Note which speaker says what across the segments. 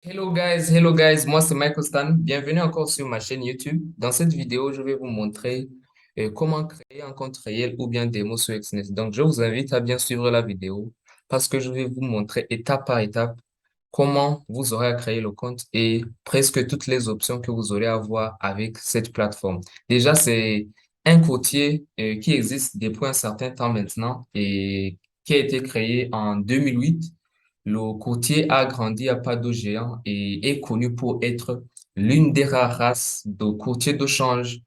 Speaker 1: Hello guys, moi c'est Michael Stan. Bienvenue encore sur ma chaîne YouTube. Dans cette vidéo, je vais vous montrer comment créer un compte réel ou bien démo sur Exness. Donc, je vous invite à bien suivre la vidéo parce que je vais vous montrer étape par étape comment vous aurez à créer le compte et presque toutes les options que vous aurez à voir avec cette plateforme. Déjà, c'est un courtier qui existe depuis un certain temps maintenant et qui a été créé en 2008. Le courtier a grandi à pas de géant et est connu pour être l'une des rares races de courtiers de change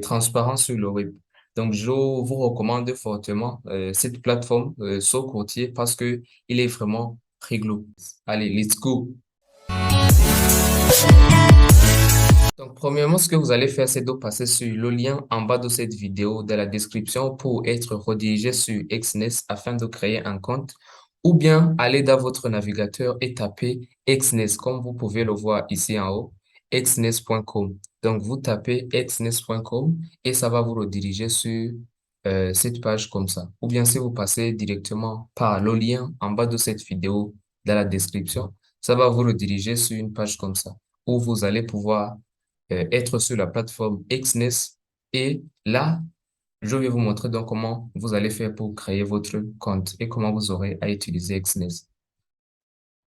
Speaker 1: transparents sur le web. Donc, je vous recommande fortement cette plateforme, ce courtier, parce que il est vraiment réglo. Allez, let's go. Donc, premièrement, ce que vous allez faire, c'est de passer sur le lien en bas de cette vidéo dans la description pour être redirigé sur Exness afin de créer un compte ou bien aller dans votre navigateur et taper Exness comme vous pouvez le voir ici en haut, exness.com. Donc, vous tapez exness.com et ça va vous rediriger sur cette page comme ça. Ou bien si vous passez directement par le lien en bas de cette vidéo dans la description, ça va vous rediriger sur une page comme ça où vous allez pouvoir être sur la plateforme Exness. Et là, je vais vous montrer donc comment vous allez faire pour créer votre compte et comment vous aurez à utiliser Exness.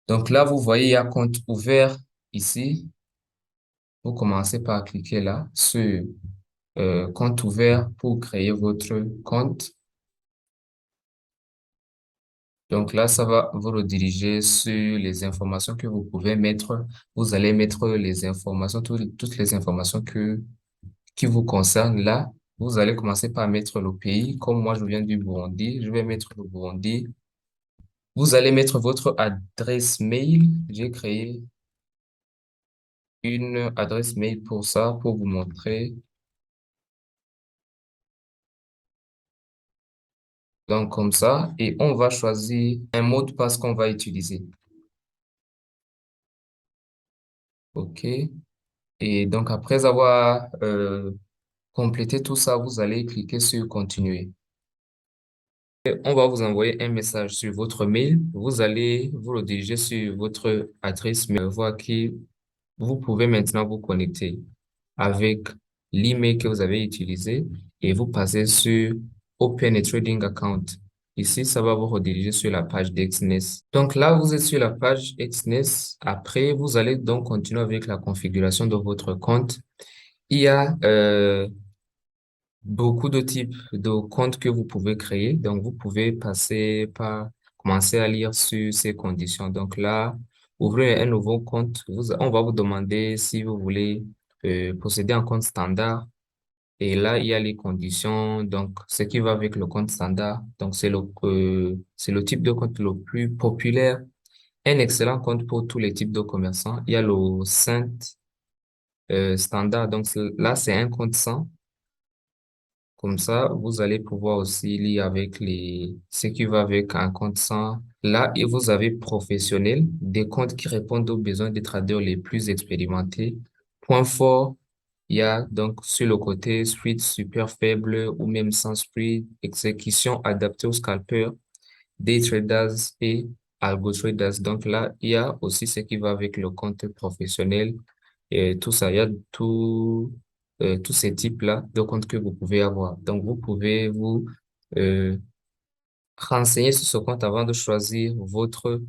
Speaker 1: Donc là, vous voyez, il y a compte ouvert ici. Vous commencez par cliquer là sur compte ouvert pour créer votre compte. Donc là, ça va vous rediriger sur les informations que vous pouvez mettre. Vous allez mettre les informations, toutes les informations qui vous concerne. Là, vous allez commencer par mettre le pays. Comme moi, je viens du Burundi, je vais mettre le Burundi. Vous allez mettre votre adresse mail. J'ai créé une adresse mail pour ça, pour vous montrer. Donc, comme ça, et on va choisir un mot de passe qu'on va utiliser. OK. Et donc, après avoir complété tout ça, vous allez cliquer sur continuer. On va vous envoyer un message sur votre mail. Vous allez vous rediriger sur votre adresse mail, voir qui vous pouvez maintenant vous connecter avec l'email que vous avez utilisé et vous passez sur Open a Trading Account. Ici, ça va vous rediriger sur la page d'Exness. Donc là, vous êtes sur la page Exness. Après, vous allez donc continuer avec la configuration de votre compte. Il y a beaucoup de types de comptes que vous pouvez créer. Donc, vous pouvez passer par, commencer à lire sur ces conditions. Donc là, ouvrez un nouveau compte. On va vous demander si vous voulez posséder un compte standard. Et là, il y a les conditions. Donc, ce qui va avec le compte standard. Donc, c'est le type de compte le plus populaire. Un excellent compte pour tous les types de commerçants. Il y a le Saint standard. Donc, là, c'est un compte 100. Comme ça, vous allez pouvoir aussi lire avec ce qui va avec un compte 100. Là, et vous avez professionnel, des comptes qui répondent aux besoins des traders les plus expérimentés. Point fort, il y a donc sur le côté street super faible ou même sans street, exécution adaptée aux scalpers, day traders et algo traders. Donc là, il y a aussi ce qui va avec le compte professionnel et tout ça. Il y a tous ces types-là de comptes que vous pouvez avoir. Donc, vous pouvez vous euh, renseigner sur ce compte avant de choisir votre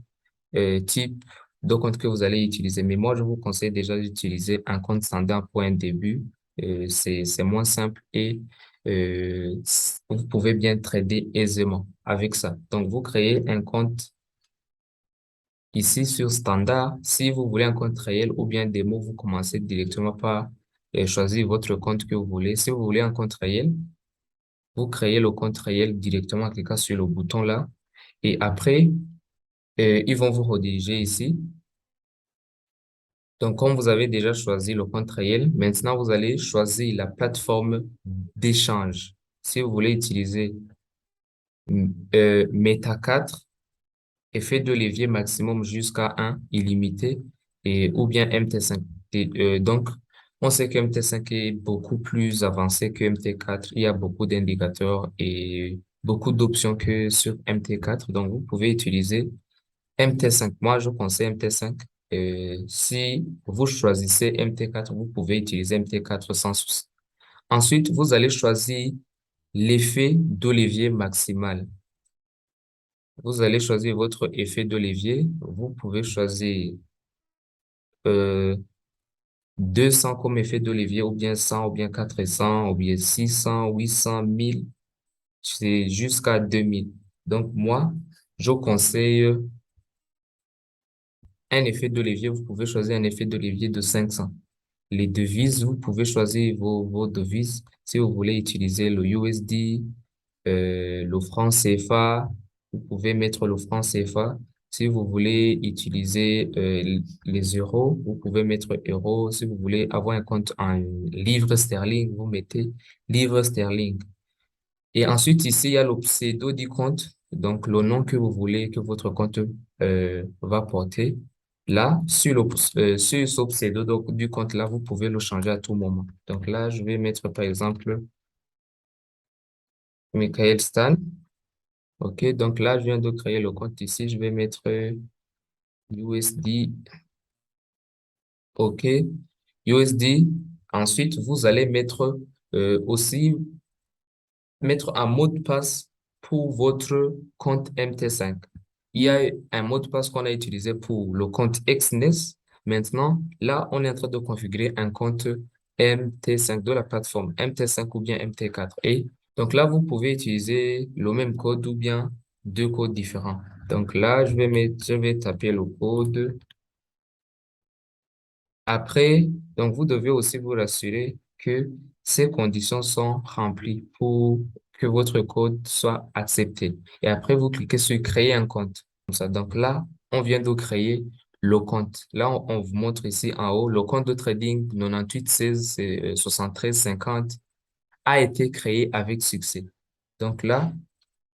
Speaker 1: type de compte que vous allez utiliser. Mais moi, je vous conseille déjà d'utiliser un compte standard pour un début. C'est moins simple et vous pouvez bien trader aisément avec ça. Donc, vous créez un compte ici sur standard. Si vous voulez un compte réel ou bien démo, vous commencez directement par choisir votre compte que vous voulez. Si vous voulez un compte réel, vous créez le compte réel directement en cliquant sur le bouton là. Et après, ils vont vous rediriger ici. Donc, comme vous avez déjà choisi le compte réel, maintenant vous allez choisir la plateforme d'échange. Si vous voulez utiliser Meta 4, effet de levier maximum jusqu'à 1 illimité, et, ou bien MT5. Donc, on sait que MT5 est beaucoup plus avancé que MT4. Il y a beaucoup d'indicateurs et beaucoup d'options que sur MT4. Donc, vous pouvez utiliser MT5. Moi, je conseille MT5. Si vous choisissez MT4, vous pouvez utiliser MT4 sans souci. Ensuite, vous allez choisir l'effet de levier maximal. Vous allez choisir votre effet de levier. Vous pouvez choisir euh, 200 comme effet de levier, ou bien 100, ou bien 400, ou bien 600, 800, 1000, c'est jusqu'à 2000. Donc, moi, je conseille un effet de levier. Vous pouvez choisir un effet de levier de 500. Les devises, vous pouvez choisir vos devises. Si vous voulez utiliser le USD, le franc CFA, vous pouvez mettre le franc CFA. Si vous voulez utiliser les euros, vous pouvez mettre euros. Si vous voulez avoir un compte en livres sterling, vous mettez livres sterling. Et ensuite, ici, il y a le pseudo du compte, donc le nom que vous voulez que votre compte va porter. Là, sur ce pseudo du compte, là, vous pouvez le changer à tout moment. Donc là, je vais mettre, par exemple, Michael Stan. OK, donc là, je viens de créer le compte ici. Je vais mettre USD. OK, USD. Ensuite, vous allez mettre aussi mettre un mot de passe pour votre compte MT5. Il y a un mot de passe qu'on a utilisé pour le compte XNES. Maintenant, là, on est en train de configurer un compte MT5 de la plateforme MT5 ou bien MT4. Et donc là, vous pouvez utiliser le même code ou bien deux codes différents. Donc là, je vais taper le code. Après, donc vous devez aussi vous rassurer que ces conditions sont remplies pour que votre code soit accepté. Et après, vous cliquez sur créer un compte. Comme ça. Donc là, on vient de créer le compte. Là, on vous montre ici en haut, le compte de trading 9816 73 50 a été créé avec succès. Donc là,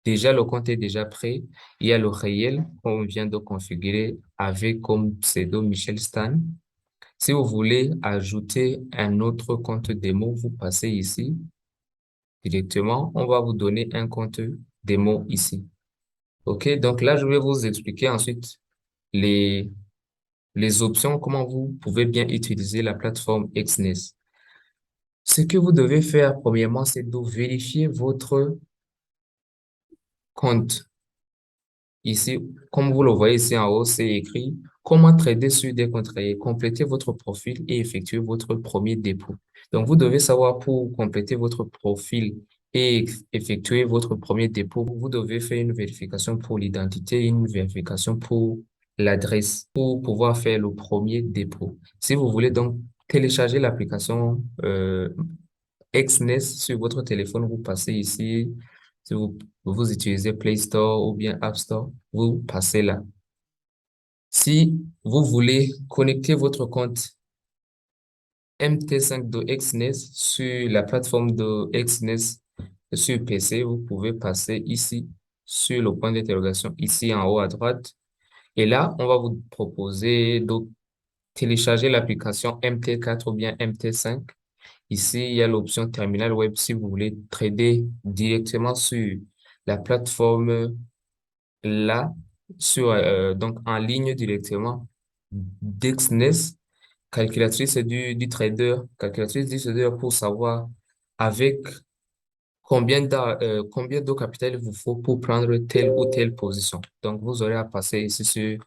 Speaker 1: déjà, le compte est déjà prêt. Il y a le réel qu'on vient de configurer avec comme pseudo Michel Stan. Si vous voulez ajouter un autre compte démo, vous passez ici directement. On va vous donner un compte démo ici. OK? Donc là, je vais vous expliquer ensuite les, les options, comment vous pouvez bien utiliser la plateforme XNES. Ce que vous devez faire, premièrement, c'est de vérifier votre compte. Ici, comme vous le voyez ici en haut, c'est écrit comment trader sur des comptes réels. Complétez votre profil et effectuez votre premier dépôt. Donc, vous devez savoir pour compléter votre profil et effectuer votre premier dépôt, vous devez faire une vérification pour l'identité, une vérification pour l'adresse pour pouvoir faire le premier dépôt. Si vous voulez donc télécharger l'application XNES sur votre téléphone, vous passez ici. Si vous utilisez Play Store ou bien App Store, vous passez là. Si vous voulez connecter votre compte MT5 de XNES sur la plateforme de XNES sur PC, vous pouvez passer ici sur le point d'interrogation, ici en haut à droite. Et là, on va vous proposer de télécharger l'application MT4 ou bien MT5. Ici, il y a l'option terminal web si vous voulez trader directement sur la plateforme là, donc en ligne directement. Dexness, calculatrice du trader pour savoir avec combien de capital il vous faut pour prendre telle ou telle position. Donc, vous aurez à passer ici sur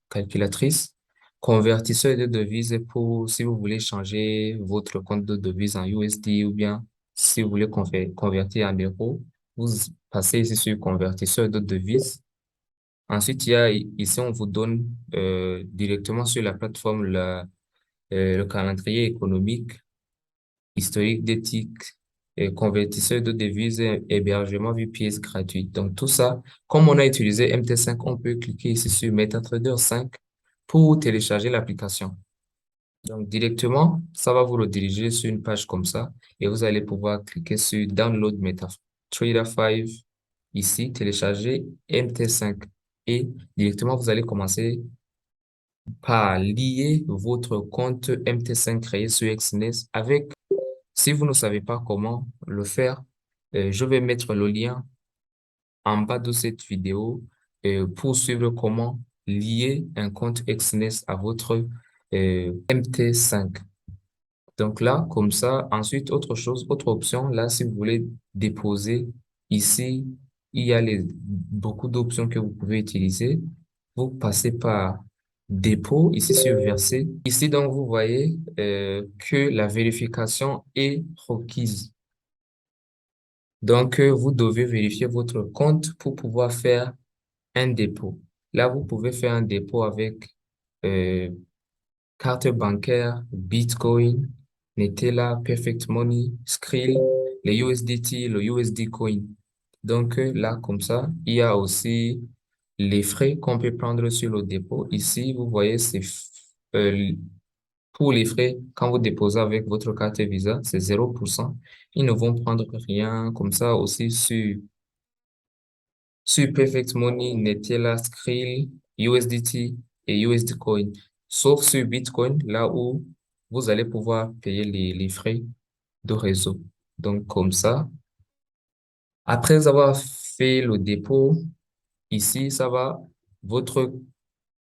Speaker 1: calculatrice, convertisseur de devises pour si vous voulez changer votre compte de devise en USD ou bien si vous voulez convertir en euros, vous passez ici sur convertisseur de devises. Ensuite, ici, on vous donne directement sur la plateforme le calendrier économique historique d'éthique, convertisseur de devises, hébergement VPS gratuit. Donc, tout ça, comme on a utilisé MT5, on peut cliquer ici sur MetaTrader 5 pour télécharger l'application. Donc, directement, ça va vous rediriger sur une page comme ça et vous allez pouvoir cliquer sur Download MetaTrader 5 ici, télécharger MT5 et directement, vous allez commencer par lier votre compte MT5 créé sur Exness avec. Si vous ne savez pas comment le faire, je vais mettre le lien en bas de cette vidéo pour suivre comment lier un compte Exness à votre MT5. Donc là, comme ça, ensuite, autre chose, autre option, là, si vous voulez déposer ici, il y a beaucoup d'options que vous pouvez utiliser. Vous passez par dépôt, ici sur verser. Ici, donc, vous voyez que la vérification est requise. Donc, vous devez vérifier votre compte pour pouvoir faire un dépôt. Là, vous pouvez faire un dépôt avec euh, carte bancaire, Bitcoin, Netella, Perfect Money, Skrill, les USDT, le USD Coin. Donc là, comme ça, il y a aussi les frais qu'on peut prendre sur le dépôt. Ici, vous voyez, euh, pour les frais, quand vous déposez avec votre carte Visa, c'est 0%. Ils ne vont prendre rien comme ça aussi sur Perfect Money, Netella, Skrill, USDT et USD Coin. Sauf sur Bitcoin, là où vous allez pouvoir payer les frais de réseau. Donc, comme ça, après avoir fait le dépôt, ici, votre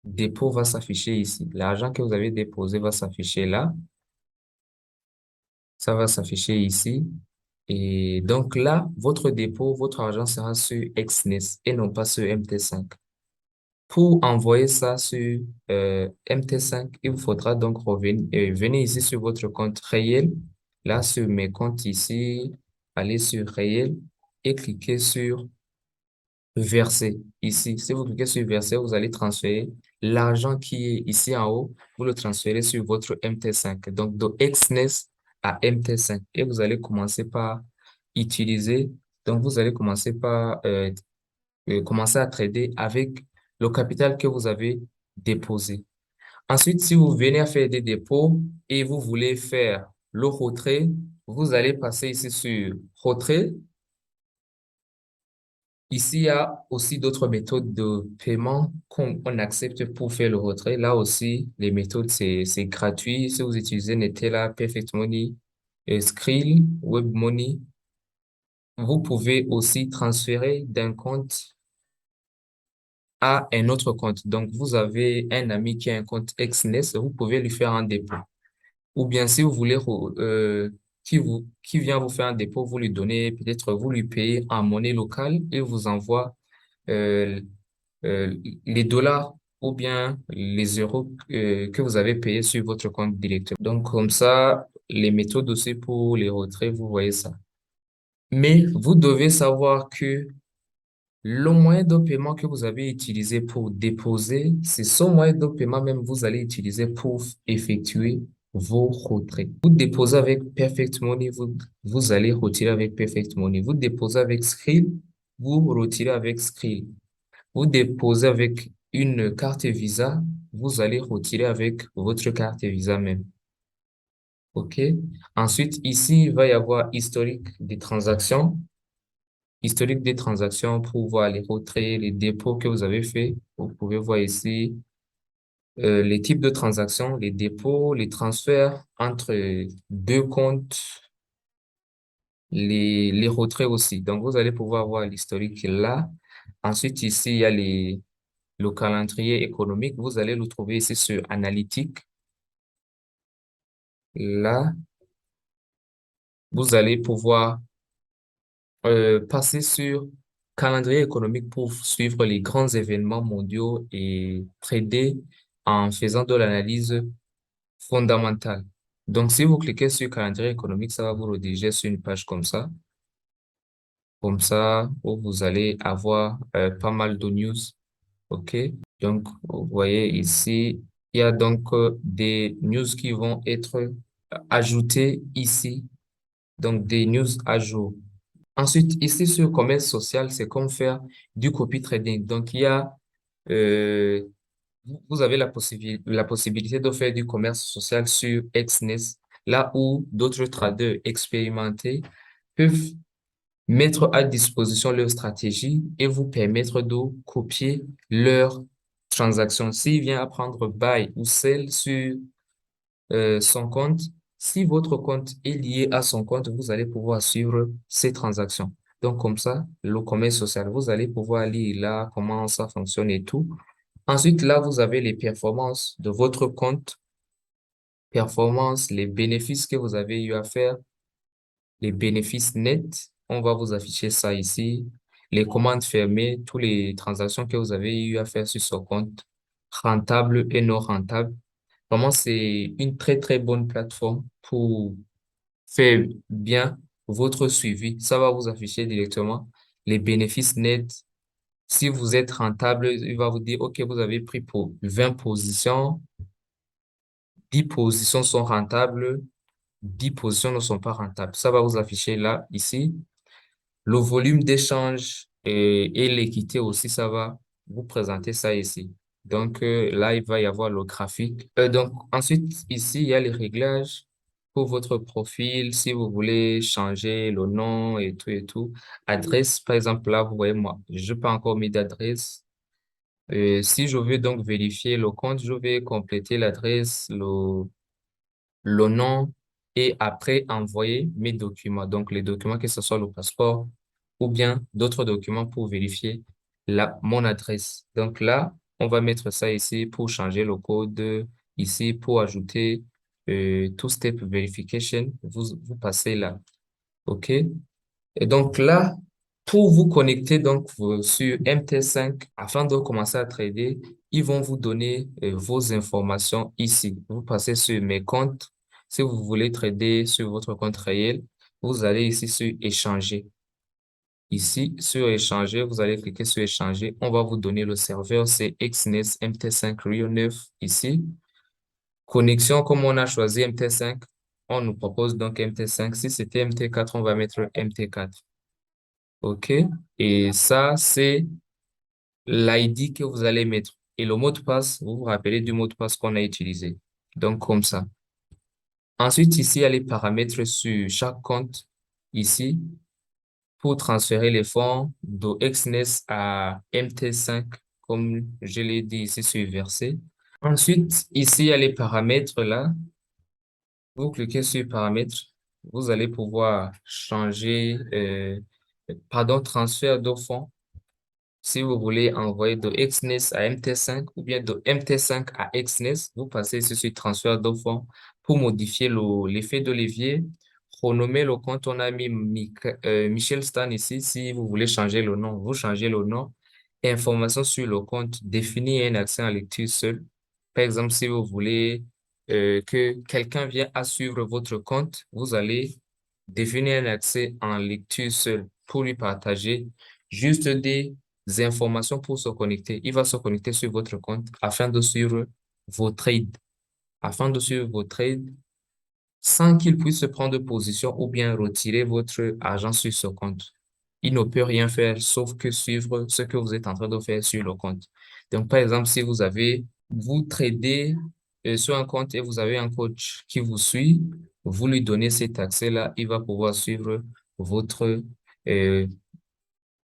Speaker 1: dépôt va s'afficher ici. L'argent que vous avez déposé va s'afficher là. Ça va s'afficher ici. Et donc là, votre dépôt, votre argent sera sur Exness et non pas sur MT5. Pour envoyer ça sur MT5, il vous faudra donc revenir, venir ici sur votre compte réel. Là, sur mes comptes ici, allez sur réel et cliquez sur verser ici. Si vous cliquez sur verser, vous allez transférer l'argent qui est ici en haut. Vous le transférez sur votre MT5. Donc, de Exness à MT5. Et vous allez commencer par utiliser. Donc, vous allez commencer par commencer à trader avec le capital que vous avez déposé. Ensuite, si vous venez à faire des dépôts et vous voulez faire le retrait, vous allez passer ici sur retrait. Ici, il y a aussi d'autres méthodes de paiement qu'on accepte pour faire le retrait. Là aussi, les méthodes, c'est gratuit. Si vous utilisez Netella, Perfect Money, Skrill, WebMoney, vous pouvez aussi transférer d'un compte à un autre compte. Donc, vous avez un ami qui a un compte Exness, vous pouvez lui faire un dépôt. Ou bien, si vous voulez, qui vient vous faire un dépôt, vous lui donnez, peut-être vous lui payez en monnaie locale et vous envoie euh, les dollars ou bien les euros que vous avez payés sur votre compte directement. Donc, comme ça, les méthodes aussi pour les retraits, vous voyez ça. Mais vous devez savoir que le moyen de paiement que vous avez utilisé pour déposer, c'est ce moyen de paiement même que vous allez utiliser pour effectuer vos retraits. Vous déposez avec Perfect Money, vous allez retirer avec Perfect Money. Vous déposez avec Skrill, vous retirez avec Skrill. Vous déposez avec une carte Visa, vous allez retirer avec votre carte Visa même. OK? Ensuite, ici, il va y avoir historique des transactions. Historique des transactions pour voir les retraits, les dépôts que vous avez fait. Vous pouvez voir ici les types de transactions, les dépôts, les transferts entre deux comptes, les retraits aussi. Donc, vous allez pouvoir voir l'historique là. Ensuite, ici, il y a le calendrier économique. Vous allez le trouver ici sur Analytique. Là, vous allez pouvoir passer sur calendrier économique pour suivre les grands événements mondiaux et trader en faisant de l'analyse fondamentale. Donc, si vous cliquez sur calendrier économique, ça va vous rediriger sur une page comme ça, où vous allez avoir pas mal de news. OK? Donc, vous voyez ici, il y a donc des news qui vont être ajoutées ici. Donc, des news à jour. Ensuite, ici sur commerce social, c'est comme faire du copy trading. Donc, euh, vous avez la possibilité de faire du commerce social sur Exness, là où d'autres traders expérimentés peuvent mettre à disposition leur stratégie et vous permettre de copier leurs transactions. S'il vient à prendre buy ou sell sur son compte. Si votre compte est lié à son compte, vous allez pouvoir suivre ses transactions. Donc, comme ça, le commerce social, vous allez pouvoir lire là comment ça fonctionne et tout. Ensuite, là, vous avez les performances de votre compte, performances, les bénéfices que vous avez eu à faire, les bénéfices nets. On va vous afficher ça ici. Les commandes fermées, toutes les transactions que vous avez eu à faire sur ce compte, rentable et non rentable. Vraiment, c'est une très, très bonne plateforme pour faire bien votre suivi. Ça va vous afficher directement les bénéfices nets. Si vous êtes rentable, il va vous dire, OK, vous avez pris pour 20 positions, 10 positions sont rentables, 10 positions ne sont pas rentables. Ça va vous afficher là, ici. Le volume d'échange et l'équité aussi, ça va vous présenter ça ici. Donc là, il va y avoir le graphique. Donc ensuite, ici, il y a les réglages pour votre profil. Si vous voulez changer le nom et tout et tout. Adresse, par exemple, là, vous voyez, moi, je n'ai pas encore mis d'adresse. Si je veux donc vérifier le compte, je vais compléter l'adresse, le nom et après envoyer mes documents. Donc, les documents, que ce soit le passeport ou bien d'autres documents pour vérifier mon adresse. Donc là, on va mettre ça ici pour changer le code, ici pour ajouter two-step verification. Vous passez là. OK? Et donc là, pour vous connecter donc sur MT5, afin de commencer à trader, ils vont vous donner vos informations ici. Vous passez sur mes comptes. Si vous voulez trader sur votre compte réel, vous allez ici sur échanger. Ici, sur échanger, vous allez cliquer sur échanger. On va vous donner le serveur, c'est Exness MT5 Rio 9 ici. Connexion, comme on a choisi MT5, on nous propose donc MT5. Si c'était MT4, on va mettre MT4. OK? Et ça, c'est l'ID que vous allez mettre. Et le mot de passe, vous vous rappelez du mot de passe qu'on a utilisé. Donc, comme ça. Ensuite, ici, il y a les paramètres sur chaque compte. Ici, pour transférer les fonds de Exness à MT5, comme je l'ai dit ici sur verset. Ensuite, ici, il y a les paramètres là. Vous cliquez sur paramètres. Vous allez pouvoir changer, pardon, transfert de fonds. Si vous voulez envoyer de Exness à MT5 ou bien de MT5 à Exness, vous passez ici sur transfert de fonds pour modifier l'effet de levier. Renommer le compte, on a mis Michel Stan ici. Si vous voulez changer le nom, vous changez le nom. Information sur le compte, définir un accès en lecture seul. Par exemple, si vous voulez que quelqu'un vienne à suivre votre compte, vous allez définir un accès en lecture seul pour lui partager juste des informations pour se connecter. Il va se connecter sur votre compte afin de suivre vos trades. Afin de suivre vos trades sans qu'il puisse se prendre position ou bien retirer votre argent sur ce compte. Il ne peut rien faire sauf que suivre ce que vous êtes en train de faire sur le compte. Donc, par exemple, si vous tradez sur un compte et vous avez un coach qui vous suit, vous lui donnez cet accès-là, il va pouvoir suivre votre, euh,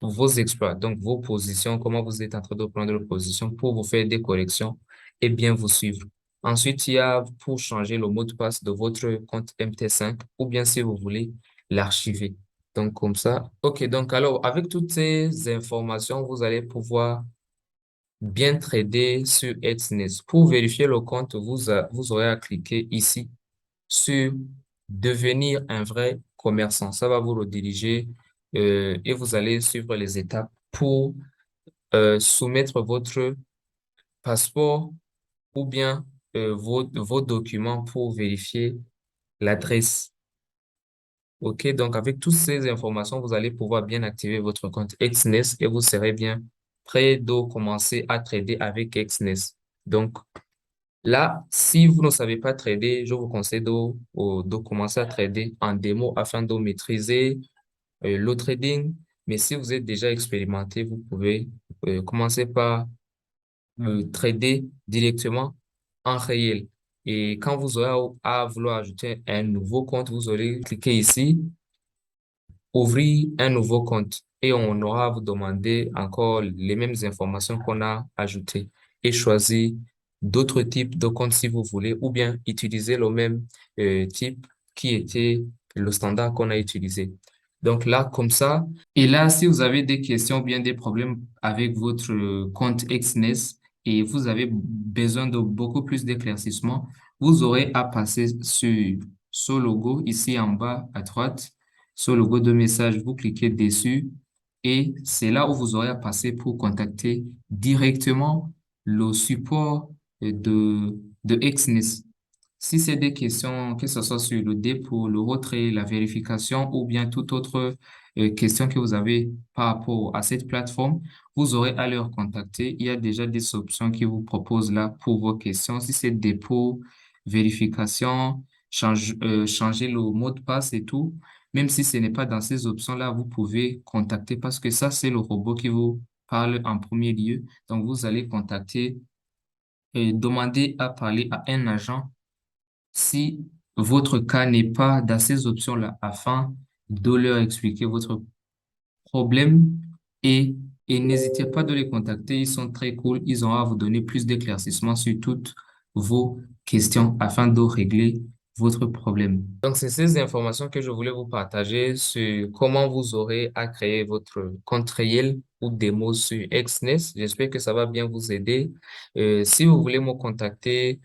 Speaker 1: vos exploits, donc vos positions, comment vous êtes en train de prendre position pour vous faire des corrections et bien vous suivre. Ensuite, il y a pour changer le mot de passe de votre compte MT5 ou bien si vous voulez l'archiver. Donc, comme ça. OK, donc alors, avec toutes ces informations, vous allez pouvoir bien trader sur Exness. Pour vérifier le compte, vous aurez à cliquer ici sur devenir un vrai commerçant. Ça va vous rediriger et vous allez suivre les étapes pour soumettre votre passeport ou bien vos documents pour vérifier l'adresse. OK, donc avec toutes ces informations, vous allez pouvoir bien activer votre compte Exness et vous serez bien prêt de commencer à trader avec Exness. Donc, là, si vous ne savez pas trader, je vous conseille de commencer à trader en démo afin de maîtriser le trading. Mais si vous êtes déjà expérimenté, vous pouvez commencer par trader directement en réel. Et quand vous aurez à vouloir ajouter un nouveau compte, vous aurez cliqué ici ouvrir un nouveau compte et on aura à vous demander encore les mêmes informations qu'on a ajoutées et choisir d'autres types de comptes si vous voulez ou bien utiliser le même type qui était le standard qu'on a utilisé. Donc là, comme ça, et là, si vous avez des questions ou bien des problèmes avec votre compte Exness, et vous avez besoin de beaucoup plus d'éclaircissement, vous aurez à passer sur ce logo ici en bas à droite, ce logo de message, vous cliquez dessus et c'est là où vous aurez à passer pour contacter directement le support de Exness. Si c'est des questions, que ce soit sur le dépôt, le retrait, la vérification ou bien toute autre question que vous avez par rapport à cette plateforme, vous aurez à leur contacter. Il y a déjà des options qui vous proposent là pour vos questions. Si c'est dépôt, vérification, changer le mot de passe et tout, même si ce n'est pas dans ces options-là, vous pouvez contacter parce que ça, c'est le robot qui vous parle en premier lieu. Donc, vous allez contacter et demander à parler à un agent si votre cas n'est pas dans ces options-là afin de leur expliquer votre problème et, et n'hésitez pas de les contacter. Ils sont très cool. Ils auront à vous donner plus d'éclaircissements sur toutes vos questions afin de régler votre problème. Donc, c'est ces informations que je voulais vous partager sur comment vous aurez à créer votre compte réel ou démo sur Exness. J'espère que ça va bien vous aider. Si vous voulez me contacter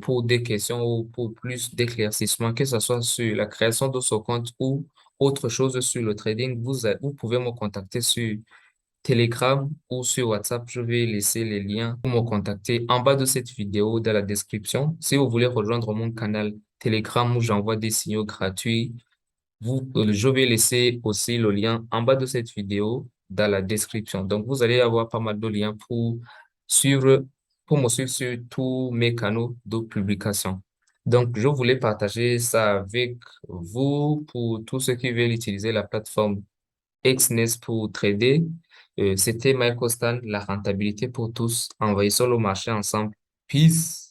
Speaker 1: pour des questions ou pour plus d'éclaircissements, que ce soit sur la création de ce compte ou autre chose sur le trading, vous pouvez me contacter sur Telegram ou sur WhatsApp. Je vais laisser les liens pour me contacter en bas de cette vidéo dans la description. Si vous voulez rejoindre mon canal Telegram où j'envoie des signaux gratuits, je vais laisser aussi le lien en bas de cette vidéo dans la description. Donc, vous allez avoir pas mal de liens suivre, pour me suivre sur tous mes canaux de publication. Donc, je voulais partager ça avec vous pour tous ceux qui veulent utiliser la plateforme Exness pour trader. C'était Michael Stan, la rentabilité pour tous. Envoyez sur le marché ensemble. Peace.